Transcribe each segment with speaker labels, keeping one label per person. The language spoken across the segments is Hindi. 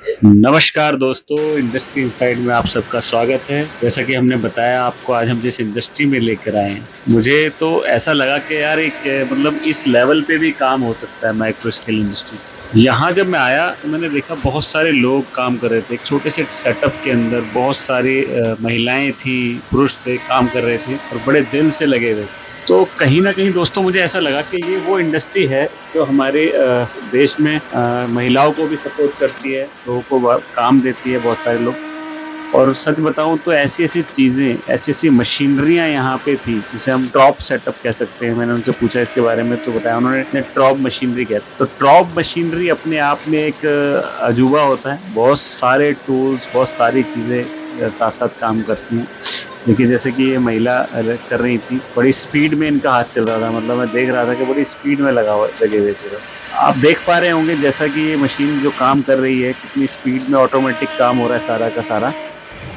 Speaker 1: नमस्कार दोस्तों, इंडस्ट्री इनसाइड में आप सबका स्वागत है। जैसा कि हमने बताया आपको, आज हम जिस इंडस्ट्री में लेकर आए हैं, मुझे तो ऐसा लगा कि यार एक मतलब इस लेवल पे भी काम हो सकता है माइक्रो स्केल इंडस्ट्री। यहाँ जब मैं आया तो मैंने देखा बहुत सारे लोग काम कर रहे थे। एक छोटे से सेटअप के अंदर बहुत सारी महिलाएं थी, पुरुष थे, काम कर रहे थे और बड़े दिल से लगे हुए थे। तो कहीं न कहीं दोस्तों मुझे ऐसा लगा कि ये वो इंडस्ट्री है जो हमारे देश में महिलाओं को भी सपोर्ट करती है, लोगों को काम देती है बहुत सारे लोग। और सच बताऊँ तो ऐसी-ऐसी चीज़ें, ऐसी-ऐसी मशीनरियाँ यहाँ पे थी, जिसे हम ट्रॉप सेटअप कह सकते हैं। मैंने उनसे पूछा इसके बारे में तो बताया उन्होंने ट्रॉप मशीनरी कहते हैं। तो ट्रॉप मशीनरी अपने आप में एक अजूबा होता है। बहुत सारे टूल्स, बहुत सारी चीज़ें साथ-साथ काम करती हैं। देखिए जैसे कि ये महिला कर रही थी, बड़ी स्पीड में इनका हाथ चल रहा था, मतलब मैं देख रहा था कि बड़ी स्पीड में लगे हुए थे वो। आप देख पा रहे होंगे जैसा कि ये मशीन जो काम कर रही है, कितनी स्पीड में ऑटोमेटिक काम हो रहा है सारा का सारा।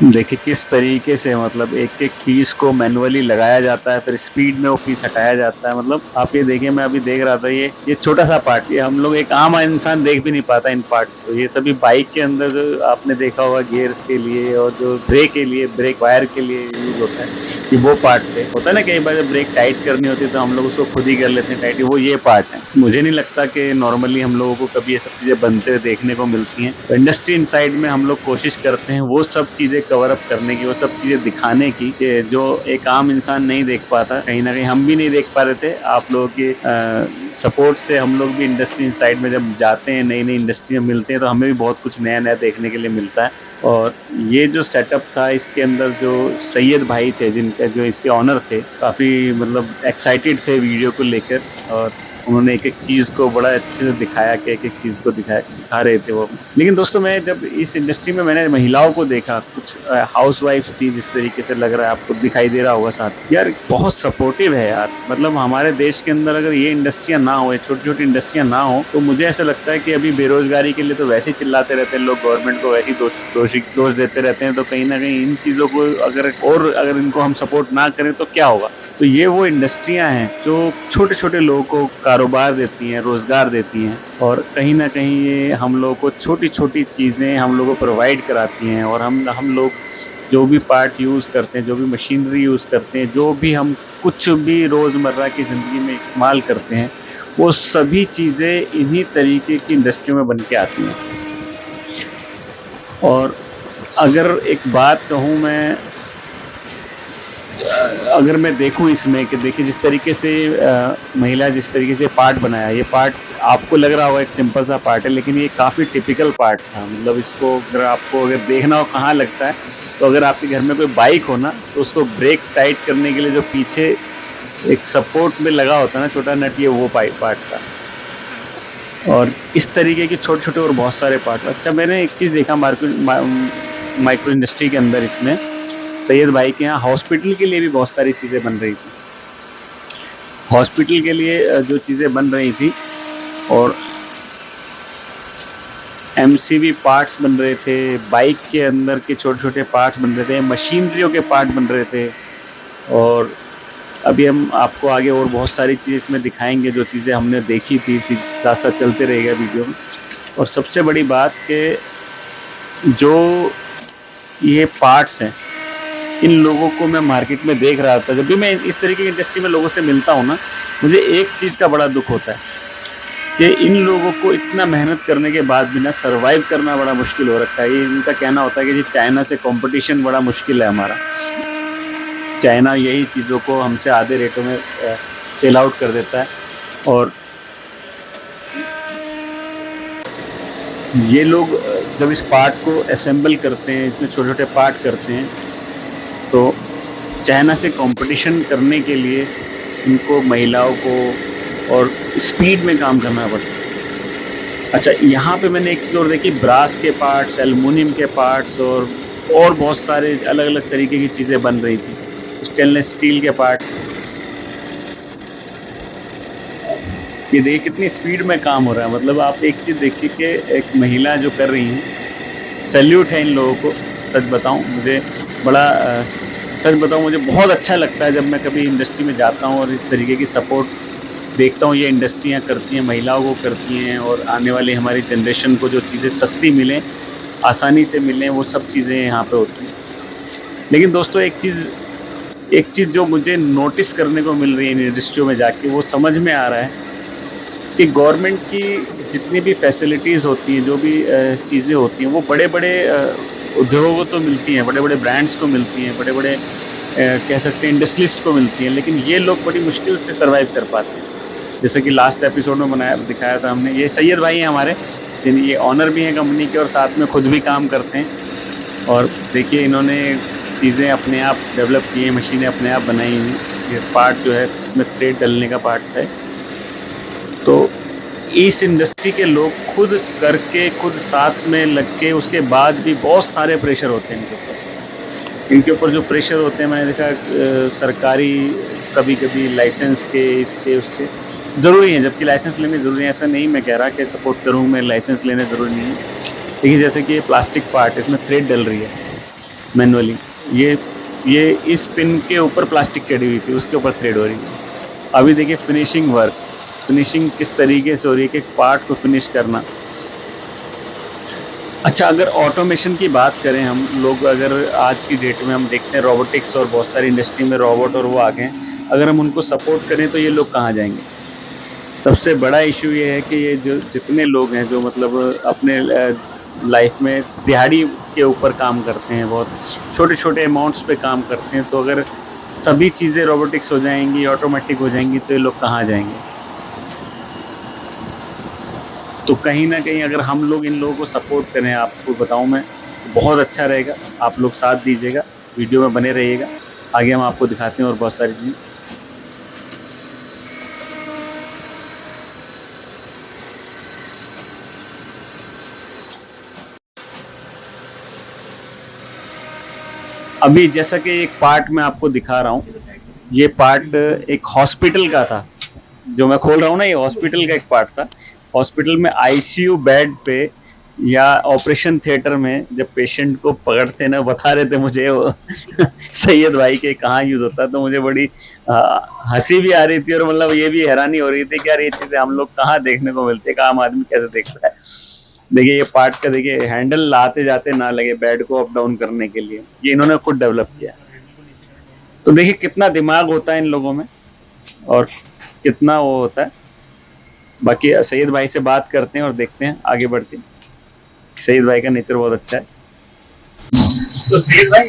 Speaker 1: देखिए किस तरीके से मतलब एक-एक पीस को मैनुअली लगाया जाता है, फिर स्पीड में वो पीस हटाया जाता है। मतलब आप ये देखिए, मैं अभी देख रहा था ये छोटा-सा पार्ट, ये हम लोग एक आम इंसान देख भी नहीं पाता इन पार्ट्स को। ये सभी बाइक के अंदर जो आपने देखा होगा गियर्स के लिए और जो ब्रेक के लिए, ब्रेक वायर के लिए यूज़ होता है, कि वो पार्ट थे। होता है ना कई बार जब ब्रेक टाइट करनी होती है तो हम लोग उसको खुद ही कर लेते हैं टाइट, वो ये पार्ट है। मुझे नहीं लगता कि नॉर्मली हम लोगों को कभी ये सब चीज़ें बनते हुए देखने को मिलती हैं। तो इंडस्ट्री इनसाइड में हम लोग कोशिश करते हैं वो सब चीज़ें कवर अप करने की, वो सब चीज़ें दिखाने की कि जो एक आम इंसान नहीं देख पाता। कहीं न कहीं हम भी नहीं देख पा रहे थे। आप लोगों के सपोर्ट से हम लोग भी इंडस्ट्री इनसाइड में जब जाते हैं, नई-नई इंडस्ट्री में मिलते हैं, तो हमें भी बहुत कुछ नया-नया देखने के लिए मिलता है। और ये जो सेटअप था, इसके अंदर जो सैयद भाई थे, जिनका जो इसके ऑनर थे, काफ़ी मतलब एक्साइटेड थे वीडियो को लेकर। और उन्होंने एक-एक चीज़ को बड़ा अच्छे से दिखाया कि एक-एक चीज़ को दिखा रहे थे वो। लेकिन दोस्तों मैं जब इस इंडस्ट्री में मैंने महिलाओं को देखा, कुछ हाउसवाइफ्स थी, जिस तरीके से लग रहा है आपको दिखाई दे रहा होगा साथ, यार बहुत सपोर्टिव है यार। मतलब हमारे देश के अंदर अगर ये इंडस्ट्रियाँ ना हो, छोटी-छोटी इंडस्ट्रियाँ ना हो, तो मुझे ऐसा लगता है कि अभी बेरोज़गारी के लिए तो वैसे ही चिल्लाते रहते हैं लोग, गवर्नमेंट को वैसे ही दोष देते रहते हैं। तो कहीं न कहीं इन चीज़ों को अगर इनको हम सपोर्ट ना करें तो क्या होगा? तो ये वो इंडस्ट्रियाँ हैं जो छोटे-छोटे लोगों को कारोबार देती हैं, रोज़गार देती हैं। और कहीं न कहीं ये हम लोगों को छोटी-छोटी चीज़ें हम लोगों को प्रोवाइड कराती हैं। और हम लोग जो भी पार्ट यूज़ करते हैं, जो भी मशीनरी यूज़ करते हैं, जो भी हम कुछ भी रोज़मर्रा की ज़िंदगी में इस्तेमाल करते हैं, वो सभी चीज़ें इन्हीं तरीके की इंडस्ट्रियों में बन के आती हैं। और अगर एक बात कहूँ मैं, अगर मैं देखूँ इसमें कि देखिए जिस तरीके से महिला जिस तरीके से पार्ट बनाया, ये पार्ट आपको लग रहा होगा एक सिंपल सा पार्ट है, लेकिन ये काफ़ी टिपिकल पार्ट था। मतलब इसको अगर देखना हो कहाँ लगता है, तो अगर आपके घर में कोई बाइक हो ना, तो उसको ब्रेक टाइट करने के लिए जो पीछे एक सपोर्ट में लगा होता है ना छोटा नट, ये वो पार्ट था। और इस तरीके के छोटे-छोटे और बहुत सारे पार्ट। अच्छा, मैंने एक चीज़ देखा माइक्रो इंडस्ट्री के अंदर, इसमें सैयद भाई के यहाँ हॉस्पिटल के लिए भी बहुत सारी चीज़ें बन रही थी। हॉस्पिटल के लिए जो चीज़ें बन रही थी, और एमसीवी पार्ट्स बन रहे थे, बाइक के अंदर के छोटे-छोटे पार्ट्स बन रहे थे, मशीनरियों के पार्ट बन रहे थे। और अभी हम आपको आगे और बहुत सारी चीज़ें इसमें दिखाएँगे, जो चीज़ें हमने देखी थी, साथ-साथ चलते रहेगा वीडियो में। और सबसे बड़ी बात कि जो ये पार्ट्स हैं, इन लोगों को मैं मार्केट में देख रहा था। जब भी मैं इस तरीके की इंडस्ट्री में लोगों से मिलता हूँ ना, मुझे एक चीज़ का बड़ा दुःख होता है कि इन लोगों को इतना मेहनत करने के बाद भी ना सर्वाइव करना बड़ा मुश्किल हो रखा है। ये इनका कहना होता है कि जी चाइना से कॉम्पिटिशन बड़ा मुश्किल है हमारा। चाइना यही चीज़ों को हमसे आधे रेटों में सेल आउट कर देता है। और ये लोग जब इस पार्ट को असेंबल करते हैं, इसमें छोटे-छोटे पार्ट करते हैं, तो चाइना से कंपटीशन करने के लिए इनको महिलाओं को और स्पीड में काम करना पड़ता है। अच्छा, यहाँ पे मैंने एक चीज़ और देखी, ब्रास के पार्ट्स, एल्युमिनियम के पार्ट्स और बहुत सारे अलग-अलग तरीके की चीज़ें बन रही थी। स्टेनलेस स्टील के पार्ट। ये देखिए कितनी स्पीड में काम हो रहा है। मतलब आप एक चीज़ देखिए कि एक महिला जो कर रही हैं, सैल्यूट है इन लोगों को। सच बताऊँ मुझे मुझे बहुत अच्छा लगता है जब मैं कभी इंडस्ट्री में जाता हूँ और इस तरीके की सपोर्ट देखता हूँ। ये इंडस्ट्रियाँ करती हैं, महिलाओं को करती हैं, और आने वाली हमारी जनरेशन को जो चीज़ें सस्ती मिलें, आसानी से मिलें, वो सब चीज़ें यहाँ पे होती हैं। लेकिन दोस्तों एक चीज़ जो मुझे नोटिस करने को मिल रही है इन इंडस्ट्रियों में जाके, वो समझ में आ रहा है कि गवर्नमेंट की जितनी भी फैसिलिटीज़ होती हैं, जो भी चीज़ें होती हैं, वो बड़े-बड़े उद्योगों को तो मिलती हैं, बड़े-बड़े ब्रांड्स को मिलती हैं, बड़े-बड़े कह सकते हैं इंडस्ट्रियलिस्ट को मिलती हैं, लेकिन ये लोग बड़ी मुश्किल से सर्वाइव कर पाते हैं। जैसे कि लास्ट एपिसोड में दिखाया था हमने, ये सैयद भाई हैं हमारे, जिन ये ऑनर भी हैं कंपनी के और साथ में खुद भी काम करते हैं। और देखिए इन्होंने चीज़ें अपने आप डेवलप की हैं, मशीनें अपने आप बनाई हुई। ये पार्ट जो है इसमें थ्रेड डलने का पार्ट है। तो इस इंडस्ट्री के लोग खुद करके, खुद साथ में लग के, उसके बाद भी बहुत सारे प्रेशर होते हैं इनके ऊपर जो प्रेशर होते हैं, मैंने देखा सरकारी, कभी कभी लाइसेंस के, इसके उसके ज़रूरी हैं, जबकि लाइसेंस लेने ज़रूरी है। ऐसा नहीं मैं कह रहा कि सपोर्ट करूँ मैं, लाइसेंस लेने ज़रूरी नहीं है। देखिए जैसे कि ये प्लास्टिक पार्ट, इसमें थ्रेड डल रही है मैनुअली, ये इस पिन के ऊपर प्लास्टिक चढ़ी हुई थी, उसके ऊपर थ्रेड हो रही है। अभी देखिए फिनिशिंग वर्क, फिनिशिंग किस तरीके से हो रही है कि एक पार्ट को फिनिश करना। अच्छा, अगर ऑटोमेशन की बात करें हम लोग, अगर आज की डेट में हम देखते हैं रोबोटिक्स और बहुत सारी इंडस्ट्री में रोबोट और वो आ गए हैं, अगर हम उनको सपोर्ट करें तो ये लोग कहाँ जाएंगे? सबसे बड़ा इशू ये है कि ये जो जितने लोग हैं जो मतलब अपने लाइफ में दिहाड़ी के ऊपर काम करते हैं, बहुत छोटे छोटे अमाउंट्स पे काम करते हैं, तो अगर सभी चीज़ें रोबोटिक्स हो जाएंगी, ऑटोमेटिक हो जाएंगी, तो ये लोग कहाँ जाएंगे? तो कहीं ना कहीं अगर हम लोग इन लोगों को सपोर्ट करें, आपको बताऊं मैं, तो बहुत अच्छा रहेगा। आप लोग साथ दीजिएगा, वीडियो में बने रहिएगा, आगे हम आपको दिखाते हैं और बहुत सारी चीज़। अभी जैसा कि एक पार्ट मैं आपको दिखा रहा हूँ, ये पार्ट एक हॉस्पिटल का था, जो मैं खोल रहा हूँ ना, ये हॉस्पिटल का एक पार्ट था। हॉस्पिटल में आईसीयू बेड पे या ऑपरेशन थिएटर में जब पेशेंट को पकड़ते ना, बता रहे थे मुझे वो सैयद भाई के कहाँ यूज होता है, तो मुझे बड़ी हंसी भी आ रही थी और मतलब ये भी हैरानी हो रही थी कि यार ये चीजें हम लोग कहाँ देखने को मिलती है, कि आम आदमी कैसे देखता है। देखिए ये पार्ट का, देखिए हैंडल लाते जाते ना लगे बेड को अप डाउन करने के लिए, ये इन्होंने खुद डेवलप किया। तो देखिए कितना दिमाग होता है इन लोगों में और कितना वो होता है। बाकी सैयद भाई से बात करते हैं और देखते हैं आगे बढ़ते हैं। सैयद भाई का नेचर बहुत अच्छा है। तो सैयद भाई,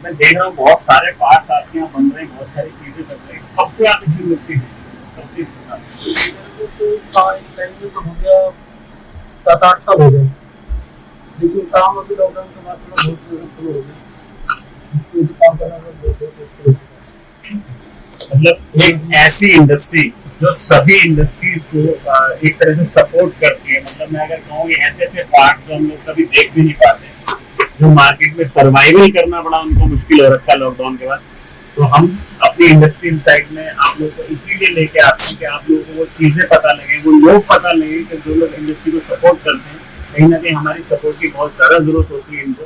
Speaker 1: मैं देख रहा हूँ बहुत सारे पार्ट्स आपके यहाँ बन रहे हैं, बहुत सारी चीजें कर रहे हैं, कब से आप इसमें मिलती हैं? कब से
Speaker 2: तो हो गया 7-8 साल हो गए, लेकिन काम अभी लॉकडाउन के बाद थोड़ा बहुत ज्यादा शुरू हो गया। इसमें काम करना बहुत मुश्किल हो चुका है।
Speaker 1: मतलब एक ऐसी इंडस्ट्री जो सभी इंडस्ट्रीज को एक तरह से सपोर्ट करती है। मतलब मैं अगर कहूँ कि ऐसे ऐसे पार्ट जो हम लोग कभी देख भी नहीं पाते, जो मार्केट में सर्वाइवल करना बड़ा उनको मुश्किल हो रखा है लॉकडाउन के बाद, तो हम अपनी इंडस्ट्री साइड में आप लोगों को इसीलिए लेके आते हैं कि आप लोगों को वो चीजें पता लगे, वो लोग पता लगे कि जो लोग इंडस्ट्री को सपोर्ट करते हैं, कहीं ना कहीं हमारी सपोर्ट की बहुत ज्यादा जरूरत होती है इनको।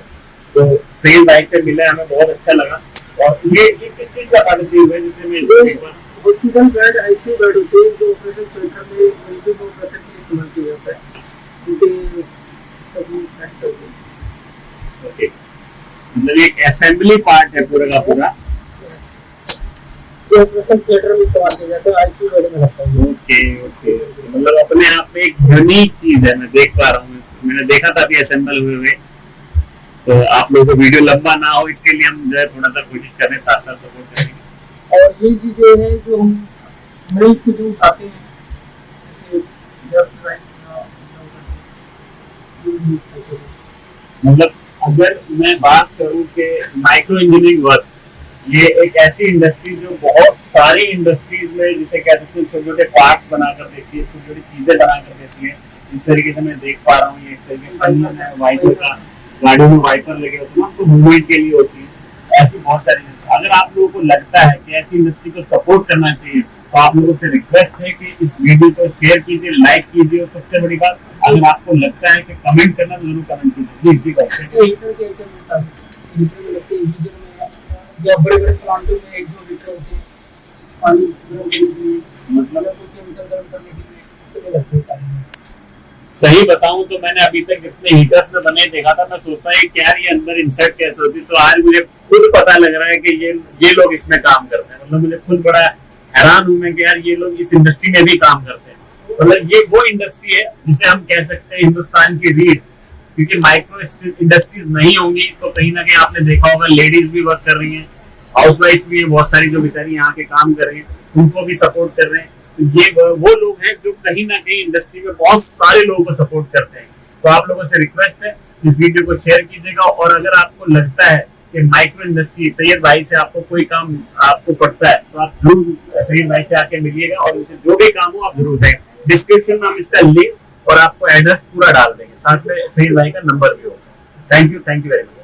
Speaker 1: तो सैयद भाई से मिले, हमें बहुत अच्छा लगा। और ये किस चीज का पॉजिटिव है, जिससे मैं
Speaker 2: हॉस्पिटल बेड, आईसीयू बेड होते हैं जो ऑपरेशन थिएटर में उनके को ऑपरेशन के लिए इस्तेमाल किया जाता है, उनके सभी सेक्टर में।
Speaker 1: ओके, मतलब एक असेंबली पार्ट है पूरा का पूरा,
Speaker 2: जो ऑपरेशन थिएटर में इस्तेमाल किया जाता है, आईसीयू बेड में लगता है।
Speaker 1: ओके ओके, मतलब अपने आप में एक यूनिक चीज है, मैं देख पा रहा हूँ। मैंने देखा था अभी असेंबल हुए हुए। तो आप लोगों को वीडियो लंबा ना हो इसके लिए हम जो है थोड़ा सा कोशिश करें, साथ साथ सपोर्ट करेंगे।
Speaker 2: और ये चीजें हैं जो हम मरीज को जो उठाते हैं, जैसे
Speaker 1: मतलब अगर मैं बात करूं कि माइक्रो इंजीनियरिंग वर्क, ये एक ऐसी इंडस्ट्री जो बहुत सारी इंडस्ट्रीज में, जिसे कह सकते हैं छोटे छोटे पार्ट्स बनाकर देती है, छोटी छोटी चीजें बनाकर देती है। इस तरीके से मैं देख पा रहा हूँ, ये इस तरीके से वाइपर का, गाड़ी में वाइपर लगे होते हैं तो मूवमेंट के लिए होती है। ऐसी बहुत सारी, अगर आप लोगों को लगता है कि ऐसी इंडस्ट्री को सपोर्ट करना चाहिए, तो आप लोगों से रिक्वेस्ट है कि इस वीडियो को शेयर कीजिए, लाइक कीजिए, और सबसे बड़ी बात, अगर आपको लगता है कि कमेंट करना, तो जरूर कमेंट कीजिए।
Speaker 2: या बड़े बड़े प्लांटों में एक दो लीटर होते हैं पानी, मतलब केमिकल गर्म करने के लिए इसमें लगते हैं सारे।
Speaker 1: सही बताऊं तो मैंने अभी तक जितने हीटर्स में बने देखा था, मैं सोचता है कि यार ये अंदर इंसर्ट कैसे होती, तो आज मुझे खुद पता लग रहा है कि ये लोग इसमें काम करते हैं। मतलब मुझे खुद बड़ा हैरान हूं मैं कि यार ये लोग इस इंडस्ट्री में भी काम करते हैं। मतलब ये वो इंडस्ट्री है जिसे हम कह सकते हैं हिंदुस्तान की रीढ़, क्योंकि माइक्रो इंडस्ट्रीज नहीं होंगी तो कहीं ना कहीं आपने देखा होगा लेडीज भी वर्क कर रही हैं, हाउस वाइफ भी है बहुत सारी जो बेचारी यहाँ के काम कर रही हैं, उनको भी सपोर्ट कर रहे हैं। तो ये वो लोग हैं जो कहीं ना कहीं इंडस्ट्री में बहुत सारे लोगों को सपोर्ट करते हैं। तो आप लोगों से रिक्वेस्ट है इस वीडियो को शेयर कीजिएगा, और अगर आपको लगता है कि माइक्रो इंडस्ट्री सैयद भाई से आपको कोई काम आपको पड़ता है तो आप जरूर सैयद भाई से आके मिलिएगा, और उसे जो भी काम हो आप जरूर दें। डिस्क्रिप्शन में हम इसका लिंक और आपको एड्रेस पूरा डाल देंगे, साथ में सैयद भाई का नंबर भी होगा। Thank you very much.